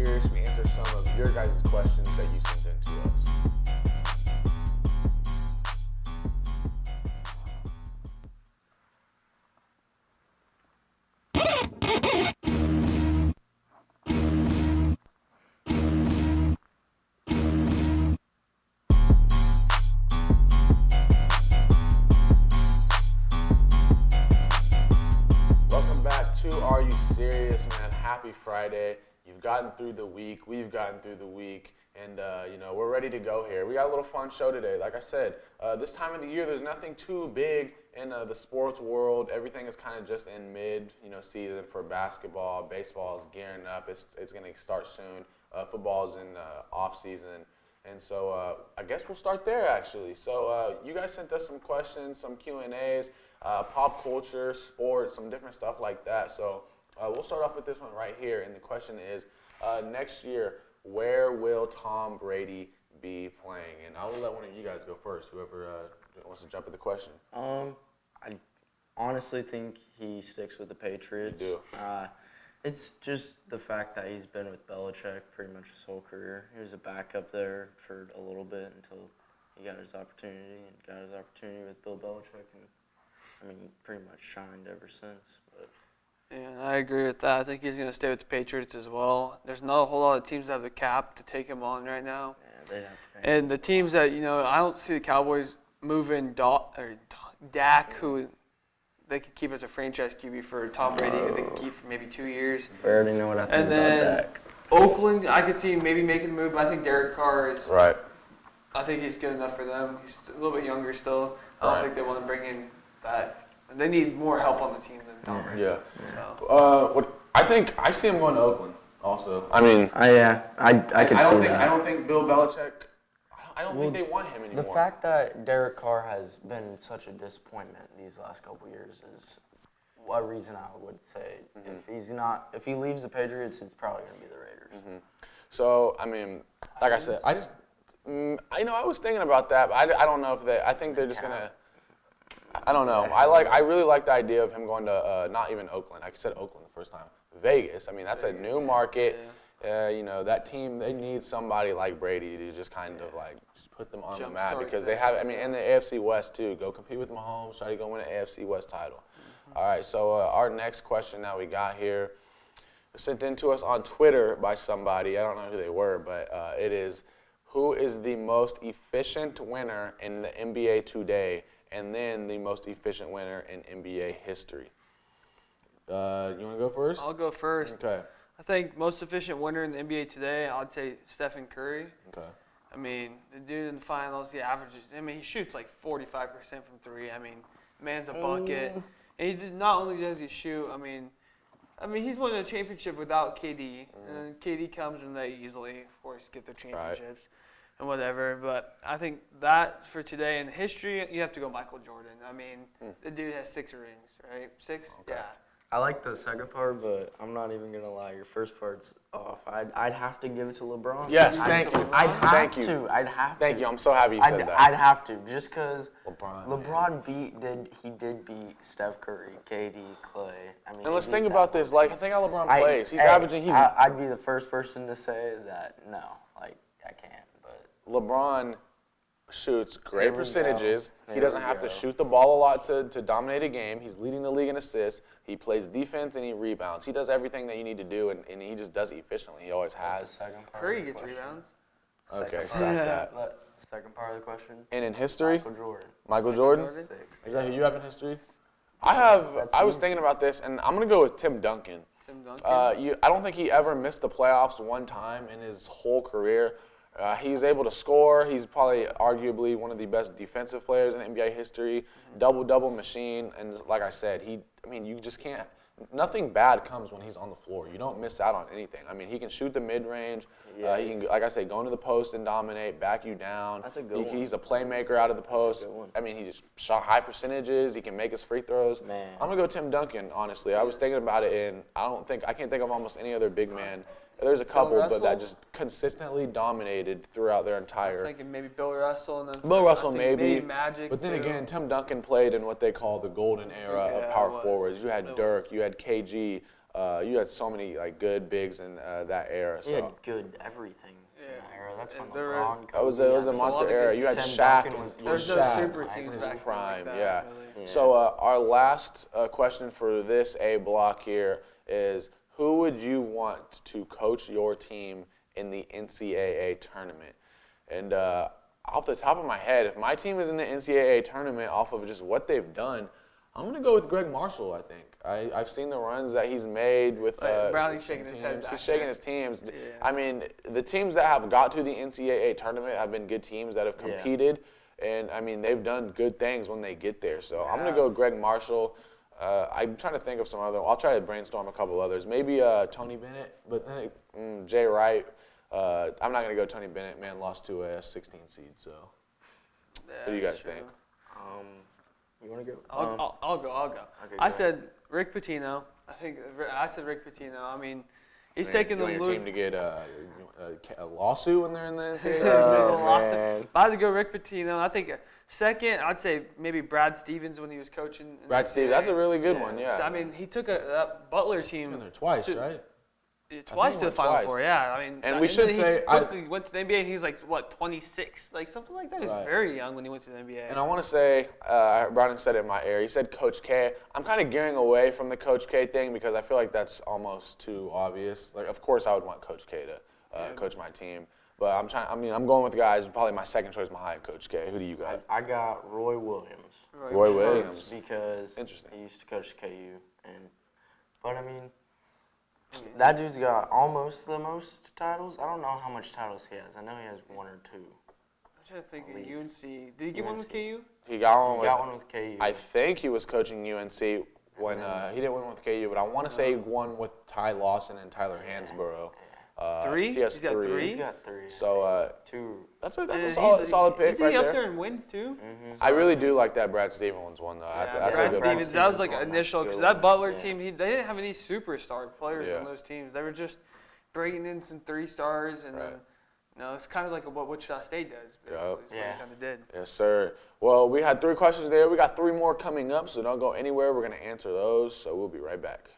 Serious. We answer some of your guys' questions that you sent in to us. Welcome back to Are You Serious, man? Happy Friday. You've gotten through the week. We've gotten through the week. And, we're ready to go here. We got a little fun show today. Like I said, this time of the year, there's nothing too big in the sports world. Everything is kind of just in mid-season for basketball. Baseball is gearing up. It's going to start soon. Football is in off-season. And so I guess we'll start there, actually. So you guys sent us some questions, some Q&As, pop culture, sports, some different stuff like that. So we'll start off with this one right here. And the question is, next year, where will Tom Brady be playing? And I will let one of you guys go first, whoever wants to jump at the question. I honestly think he sticks with the Patriots. You do? It's just the fact that he's been with Belichick pretty much his whole career. He was a backup there for a little bit until he got his opportunity, with Bill Belichick, and pretty much shined ever since. But Yeah, I agree with that. I think he's going to stay with the Patriots as well. There's not a whole lot of teams that have the cap to take him on right now. yeah, they'd have to pay him. And the teams that, I don't see the Cowboys moving Dak, who they could keep as a franchise QB for Tom Brady, who they could keep for maybe 2 years. I already know what I think And about then Dak. Oakland, I could see maybe making the move, but I think Derek Carr is, Right. I think he's good enough for them. He's a little bit younger still. I don't think they want to bring in that. They need more help on the team than Tom Brady. Yeah. So. I see him going to Oakland also. I could see that. I don't think Bill Belichick, I don't think they want him anymore. The fact that Derek Carr has been such a disappointment these last couple years is a reason I would say if he leaves the Patriots, it's probably going to be the Raiders. Mm-hmm. So, like I said, I was thinking about that, but I don't know if I think they're just going to, I don't know. I really like the idea of him going to, not even Oakland. I said Oakland the first time. Vegas. That's a new market. Yeah. That team, they need somebody like Brady to just kind of just put them on the map Jumpstart because they have, in the AFC West too. Go compete with Mahomes, try to go win an AFC West title. All right, so our next question that we got here was sent in to us on Twitter by somebody. I don't know who they were, but it is, who is the most efficient winner in the NBA today, and then the most efficient winner in NBA history? You want to go first? I'll go first. Okay. I think most efficient winner in the NBA today, I'd say Stephen Curry. Okay. The dude in the finals, he averages, he shoots like 45% from three. Man's a bucket. And he just, not only does he shoot, he's won a championship without KD. And then KD comes and they easily, of course, get their championships and whatever. But I think that for today in history, you have to go Michael Jordan. The dude has 6 rings, right? 6? Okay. Yeah. I like the second part, but I'm not even going to lie. Your first part's off. I'd have to give it to LeBron. Yes, thank you. I'd have Thank you. to. I'd have to. Thank you. I'm so happy you said that. I'd have to, just because LeBron did beat Steph Curry, KD, Clay. And let's think about this. Think how LeBron plays. He's averaging. I'd be the first person to say that no, I can't. But LeBron shoots great percentages. He doesn't have to go. shoot the ball a lot to dominate a game. He's leading the league in assists. He plays defense and he rebounds. He does everything that you need to do, and he just does it efficiently. He always has. Curry gets rebounds. Okay, stop that. Second part of the question. And in history? Michael Michael Jordan. Jordan? Six. Is that who you have in history? I was thinking about this, and I'm going to go with Tim Duncan. Tim Duncan. I don't think he ever missed the playoffs one time in his whole career. He's able to score. He's probably arguably one of the best defensive players in NBA history. Double-double machine. And like I said, you just can't. Nothing bad comes when he's on the floor. You don't miss out on anything. He can shoot the mid-range. Yes. He can, like I said, go into the post and dominate, back you down. That's a good one. He's a playmaker out of the post. That's a good one. He just shot high percentages. He can make his free throws. Man. I'm going to go Tim Duncan, honestly. I was thinking about it, and I can't think of almost any other big man. There's a couple, but that just consistently dominated throughout their I was entire. thinking maybe Bill Russell. And then Bill Russell, maybe Magic. But then too. again, Tim Duncan played in what they call the golden era of power forwards. You had Dirk, you had KG, You had so many like good bigs in that era. He So had good everything in that era. That's when LeBron. it was a Kobe, monster of era. good You had Tim Shaq. Duncan was There's no Shaq super in teams his back then prime. like that, Yeah. Yeah. So our last question for this A block here is, who would you want to coach your team in the NCAA tournament? And off the top of my head, if my team is in the NCAA tournament off of just what they've done, I'm going to go with Greg Marshall, I think. I've seen the runs that he's made with Brownie's some shaking his head teams. back He's shaking there. his teams. Yeah. I mean, the teams that have got to the NCAA tournament have been good teams that have competed. And, I mean, they've done good things when they get there. So I'm going to go Greg Marshall. I'm trying to think of some other. I'll try to brainstorm a couple others. Maybe Tony Bennett, but then Jay Wright. I'm not going to go Tony Bennett. Man, lost to a 16 seed. So what do you guys think? You want to go? I'll go. Okay, I go said Rick Pitino. I said Rick Pitino. I mean, he's You taking the want your loop. team to get a lawsuit when they're in the NCAA? man. If I had to go Rick Pitino, I think second, I'd say maybe Brad Stevens when he was coaching. in Brad the Stevens, that's a really good one. Yeah. So, I mean, he took that Butler He's team been there twice, to- right? twice he to the went Final twice. Four. Yeah, I mean, And we should then say, he quickly went to the NBA. And he's like what 26, like something like that. He's Right. very young when he went to the NBA. And I want to say, Browning said it in my ear. He said Coach K. I'm kind of gearing away from the Coach K thing because I feel like that's almost too obvious. Like, of course, I would want Coach K to coach my team, but I'm going with guys. Probably my second choice behind Coach K. Who do you got? I got Roy Williams. Roy Williams. Because Interesting. he used to coach KU, but I mean, that dude's got almost the most titles. I don't know how much titles he has. I know he has one or two. I'm trying to think At of least. UNC. Did he get one with UNC. KU? He got one He with. got one with KU. I think he was coaching UNC when he didn't win with KU, but I want to say he won with Ty Lawson and Tyler Hansborough. Three? He has He's got three. three? He's got three. So two. that's a And solid pick Is he right up there. there in wins too? I really do like that Brad Stevens one though. That's Yeah, a Brad good Stevens. one. That was like Stevens one, initial that's because a good that Butler one. team, they didn't have any superstar players Yeah. on those teams. They were just bringing in some 3-stars, and Right. then, it's kind of like what Wichita State does. Basically, is what Yeah. they kind of did. Yes, sir. Well, we had 3 questions there. We got 3 more coming up, so don't go anywhere. We're going to answer those, so we'll be right back.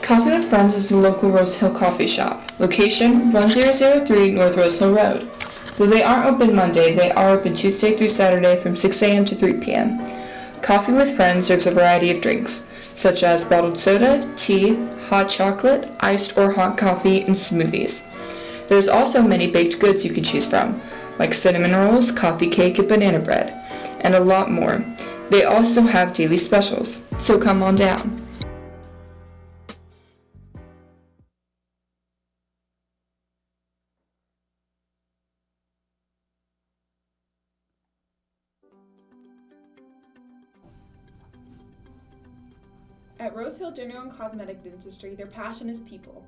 Coffee with Friends is the local Rose Hill coffee shop. Location 1003 North Rose Hill Road. Though they aren't open Monday, they are open Tuesday through Saturday from 6 a.m. to 3 p.m. Coffee with Friends serves a variety of drinks, such as bottled soda, tea, hot chocolate, iced or hot coffee, and smoothies. There's also many baked goods you can choose from, like cinnamon rolls, coffee cake, and banana bread, and a lot more. They also have daily specials, so come on down. At Rose Hill General and Cosmetic Dentistry, their passion is people.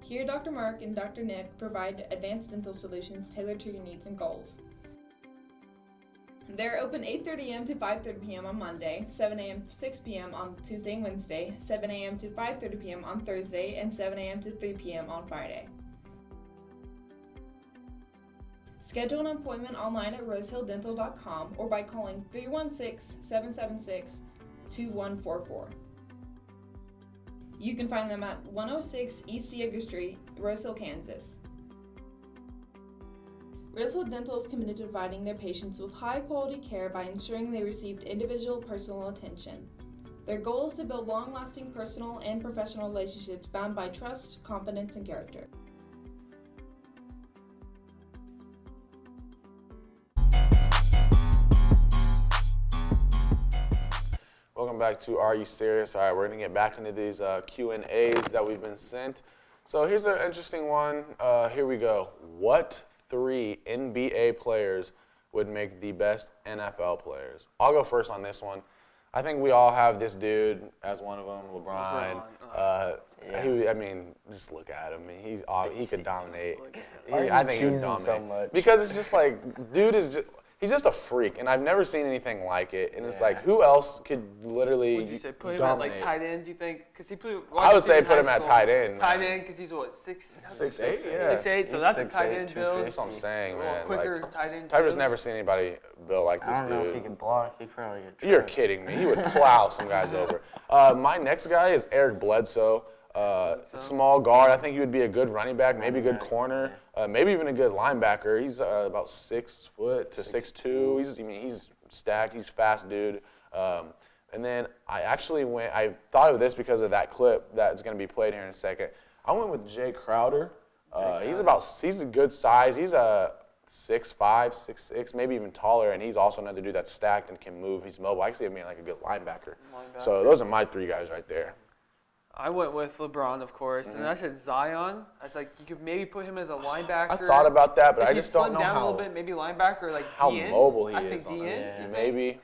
Here, Dr. Mark and Dr. Nick provide advanced dental solutions tailored to your needs and goals. They're open 8:30 a.m. to 5:30 p.m. on Monday, 7 a.m. to 6 p.m. on Tuesday and Wednesday, 7 a.m. to 5:30 p.m. on Thursday, and 7 a.m. to 3 p.m. on Friday. Schedule an appointment online at rosehilldental.com or by calling 316-776-2144. You can find them at 106 East Yeager Street, Rose Hill, Kansas. Rose Hill Dental is committed to providing their patients with high-quality care by ensuring they received individual personal attention. Their goal is to build long-lasting personal and professional relationships bound by trust, confidence, and character. Welcome back to Are You Serious? All right, we're going to get back into these Q&As that we've been sent. So here's an interesting one. Here we go. What 3 NBA players would make the best NFL players? I'll go first on this one. I think we all have this dude as one of them, LeBron. I mean, just look at him. He could dominate. I think he would dominate. So much? Because it's just like, dude is just. He's just a freak, and I've never seen anything like it. And it's like, who else could literally Would you say put him dominate? at like tight end? Do you think? Because he played. I would say put him at tight end. Tight man. end because he's what 6'8", 6'8", yeah. 6'8", so He's that's a 6'8", tight end build. That's what I'm saying, A little man. quicker Like, tight end. Tyler's too. never seen anybody built like this I don't know if he dude. can block. He probably get You're tripped. kidding me. He would plow some guys over. My next guy is Eric Bledsoe. Small guard. I think he would be a good running back, maybe a good corner, maybe even a good linebacker. He's about 6 foot to 6'2". He's stacked. He's fast, dude. And then I thought of this because of that clip that's going to be played here in a second. I went with Jay Crowder. He's a good size. He's a 6'5", 6'6", maybe even taller, and he's also another dude that's stacked and can move. He's mobile. I see him being like a good linebacker. So those are my 3 guys right there. I went with LeBron, of course, and I said Zion. I was like, you could maybe put him as a linebacker. I thought about that, but if I just don't know down how a little bit, maybe linebacker, like how D-end. mobile he I is. think D-end. Maybe.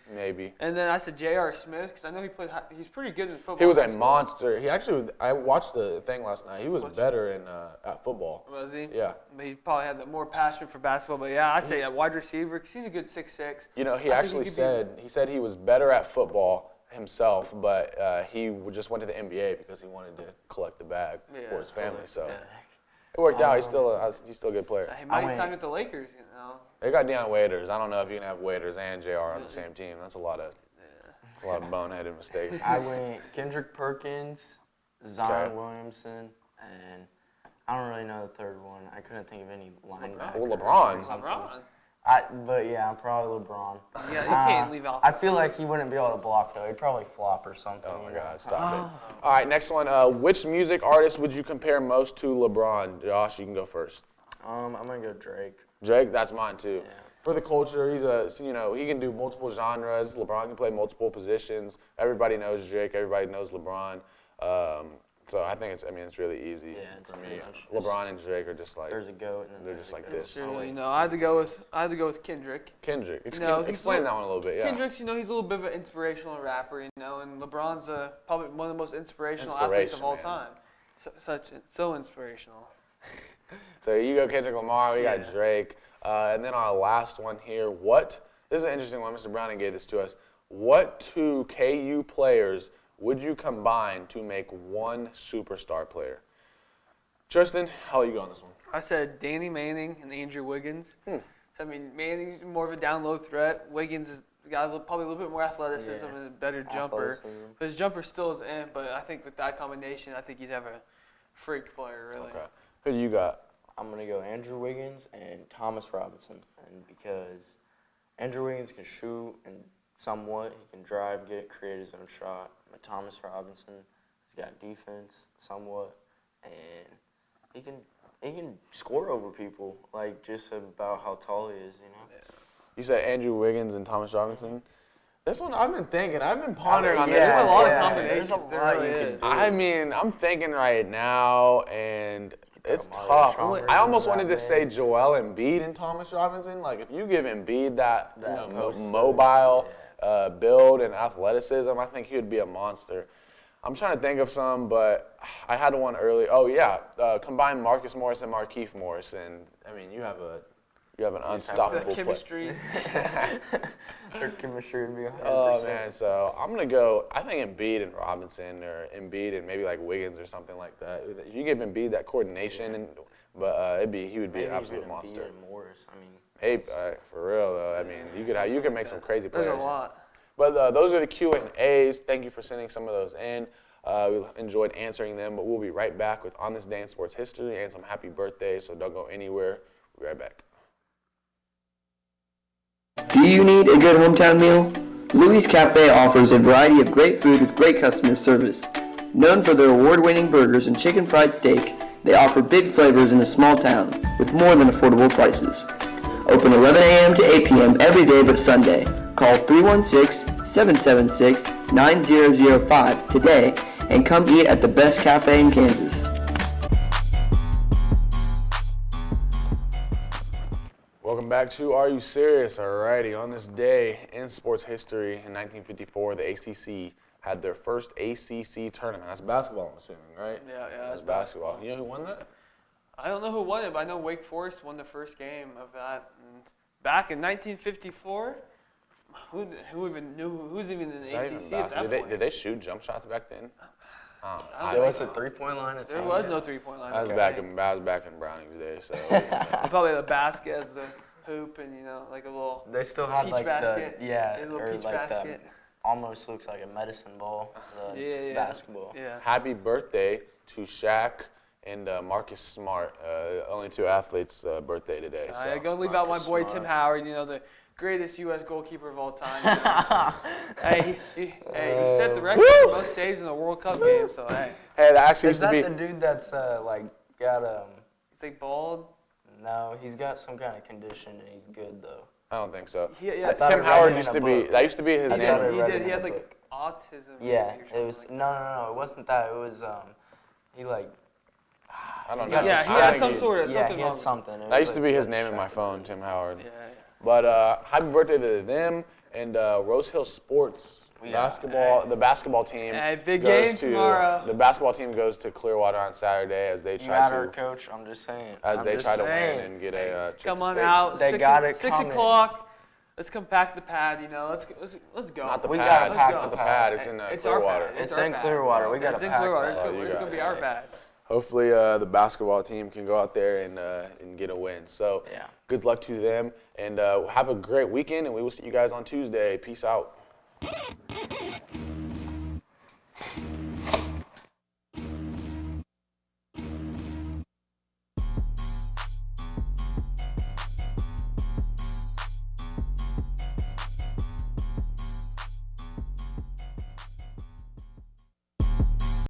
And then I said J.R. Smith because I know he's pretty good in football. He was a monster. He actually I watched the thing last night. He was better at football. Was he? Yeah. But he probably had the more passion for basketball. But yeah, I'd say a wide receiver because he's a good 6'6". You know, he said he was better at football himself, but he just went to the NBA because he wanted to collect the bag for his family. So it worked out. He's still a good player. He might sign with the Lakers, you know. They got Deion Waiters. I don't know if you can have Waiters and JR on the same team. That's a lot of boneheaded mistakes. I went Kendrick Perkins, Zion Williamson, and I don't really know the third one. I couldn't think of any linebacker. Well, LeBron. But yeah, probably LeBron. Yeah, you can't leave out. I feel like he wouldn't be able to block though. He'd probably flop or something. Oh my God, stop it. All right, next one. Which music artist would you compare most to LeBron? Josh, you can go first. I'm gonna go Drake. Drake, that's mine too. Yeah. For the culture, he can do multiple genres. LeBron can play multiple positions. Everybody knows Drake. Everybody knows LeBron. So I think it's really easy for me. LeBron and Drake are just like there's a GOAT. And they're just like this. I had to go with Kendrick. Kendrick, explain that one a little bit. Yeah. Kendrick's, he's a little bit of an inspirational rapper, and LeBron's probably one of the most inspirational athletes of all time. So inspirational. So you go Kendrick Lamar. We got Drake, and then our last one here. This is an interesting one. Mr. Browning gave this to us. What 2 KU players would you combine to make one superstar player? Tristan, how will you go on this one? I said Danny Manning and Andrew Wiggins. Manning's more of a down-low threat. Wiggins has got probably a little bit more athleticism and a better jumper. But his jumper still is in, but I think with that combination, I think you'd have a freak player, really. Okay. Who do you got? I'm going to go Andrew Wiggins and Thomas Robinson. And because Andrew Wiggins can shoot and somewhat, he can drive, create his own shot. But Thomas Robinson, he's got defense somewhat, and he can score over people, just about how tall he is, Yeah. You said Andrew Wiggins and Thomas Robinson. This one I've been pondering on this. There's a lot of combinations. combinations. There really is. I'm thinking right now, and it's tough. I almost wanted to say Joel Embiid and Thomas Robinson. Like, if you give Embiid that mobile build and athleticism, I think he would be a monster. I'm trying to think of some, but I had one early. Oh yeah, combine Marcus Morris and Markieff Morris, and you have an unstoppable the chemistry. Their chemistry would be 100%. Oh man, so I'm gonna go. I think Embiid and Robinson, or Embiid and maybe like Wiggins or something like that. If you give Embiid that coordination, he would be an absolute monster. Embiid and Morris, Hey, for real though, you could make some crazy players. There's a lot. But those are the Q&As. Thank you for sending some of those in. We enjoyed answering them, but we'll be right back with On This Day in Sports History and some happy birthdays, so don't go anywhere. We'll be right back. Do you need a good hometown meal? Louis Cafe offers a variety of great food with great customer service. Known for their award-winning burgers and chicken fried steak, they offer big flavors in a small town with more than affordable prices. Open 11 a.m. to 8 p.m. every day but Sunday. Call 316-776-9005 today and come eat at the best cafe in Kansas. Welcome back to Are You Serious? Alrighty, on this day in sports history in 1954, the ACC had their first ACC tournament. That's basketball, I'm assuming, right? Yeah, that's basketball. You know who won that? I don't know who won it, but I know Wake Forest won the first game of that. And back in 1954, who even knew who's even in the ACC at that point? Did they shoot jump shots back then? There was a three-point line at the There was no three-point line. I was back in Browning's day, so. Probably the basket as the hoop and like a little. They still had peach like basket. the a little peach like basket. almost looks like a medicine ball, the basketball. Yeah. Happy birthday to Shaq and Marcus Smart, only 2 athletes' birthday today. I So. gotta leave out my Marcus boy Smart. Tim Howard, the greatest U.S. goalkeeper of all time. Hey, he set the record for most saves in a World Cup game. So hey, Hey, that actually Is used to that be. the dude that's like got he's like bald. No, he's got some kind of condition and he's good though. I don't think so. Yeah, thought Tim I read Howard it in used a to be. book. That used to be his I name. thought I He read did. it He in had a like book. autism. Yeah, maybe, or it something was like no, it wasn't that. It was he like I don't Yeah, know. Yeah, he I had think some he- sort of yeah, something he wrong had with something. It That was, used to like, be his got name in my distracted phone, with Tim it. Howard. Yeah. But happy birthday to them and Rose Hill Sports basketball. The basketball team. Hey, big goes game to, tomorrow. The basketball team goes to Clearwater on Saturday as they You try got our to coach. I'm just saying. try to win and get a chip Come to on state. out. They 6 got it 6 coming. o'clock. Let's compact the pad. Let's go. Not the We pad. gotta pack Not the the pad. pad. It's in It's our Clearwater. pad. It's our in bad. Clearwater. We gotta It's in pack Clearwater. that. It's gonna be our bad. Hopefully, the basketball team can go out there and get a win. So, Yeah. good luck to them, and have a great weekend. And we will see you guys on Tuesday. Peace out.